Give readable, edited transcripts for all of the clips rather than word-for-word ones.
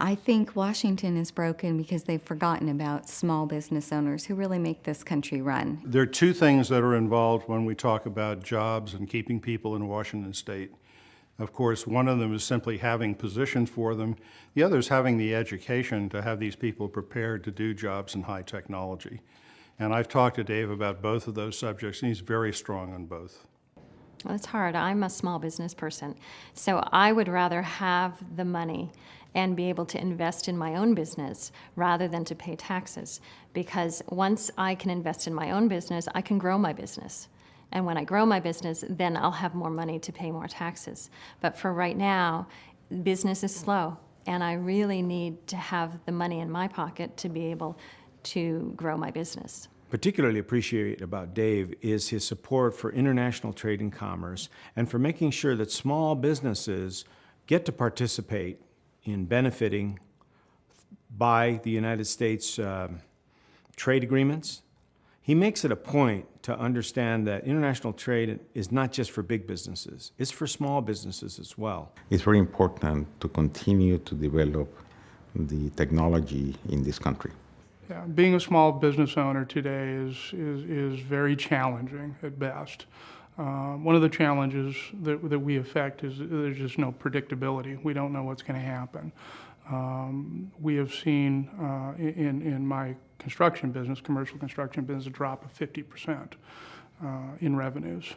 I think Washington is broken because they've forgotten about small business owners who really make this country run. There are two things that are involved when we talk about jobs and keeping people in Washington State. Of course, one of them is simply having positions for them. The other is having the education to have these people prepared to do jobs in high technology. And I've talked to Dave about both of those subjects, and he's very strong on both. Well, it's hard. I'm a small business person, so I would rather have the money and be able to invest in my own business rather than to pay taxes. Because once I can invest in my own business, I can grow my business. And when I grow my business, then I'll have more money to pay more taxes. But for right now, business is slow, and I really need to have the money in my pocket to be able to grow my business. Particularly appreciate about Dave is his support for international trade and commerce and for making sure that small businesses get to participate in benefiting by the United States trade agreements. He makes it a point to understand that international trade is not just for big businesses, it's for small businesses as well. It's very important to continue to develop the technology in this country. Yeah, being a small business owner today is very challenging at best. One of the challenges that we affect is there's just no predictability. We don't know what's going to happen. We have seen in my construction business, commercial construction business, a drop of 50% in revenues,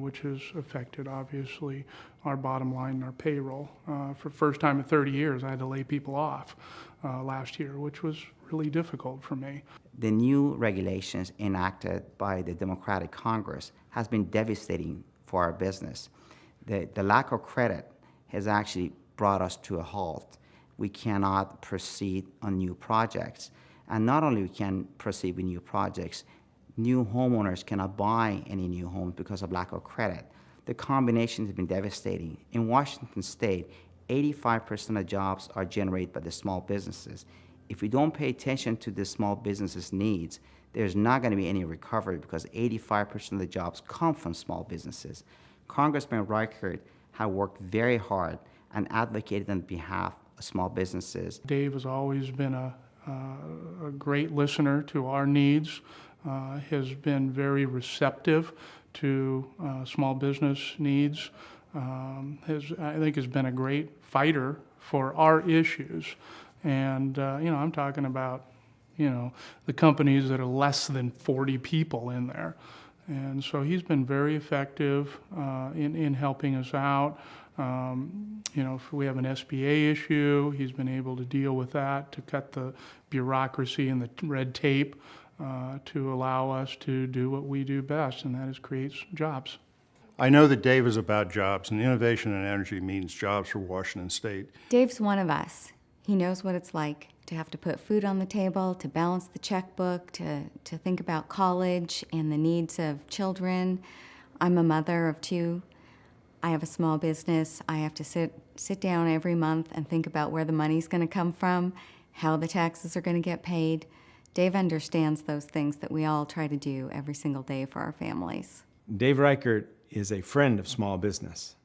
which has affected, obviously, our bottom line and our payroll. For the first time in 30 years, I had to lay people off last year, which was really difficult for me. The new regulations enacted by the Democratic Congress has been devastating for our business. The lack of credit has actually brought us to a halt. We cannot proceed on new projects. And not only we can proceed with new projects, new homeowners cannot buy any new homes because of lack of credit. The combination has been devastating. In Washington State, 85% of jobs are generated by the small businesses. If we don't pay attention to the small businesses' needs, there's not going to be any recovery because 85% of the jobs come from small businesses. Congressman Reichert has worked very hard and advocated on behalf of small businesses. Dave has always been a great listener to our needs, has been very receptive to small business needs, I think has been a great fighter for our issues. And, I'm talking about, the companies that are less than 40 people in there. And so he's been very effective in helping us out. If we have an SBA issue, he's been able to deal with that, to cut the bureaucracy and the red tape to allow us to do what we do best, and that is create jobs. I know that Dave is about jobs, and innovation and energy means jobs for Washington State. Dave's one of us. He knows what it's like to have to put food on the table, to balance the checkbook, to think about college and the needs of children. I'm a mother of two. I have a small business. I have to sit down every month and think about where the money's going to come from, how the taxes are going to get paid. Dave understands those things that we all try to do every single day for our families. Dave Reichert is a friend of small business.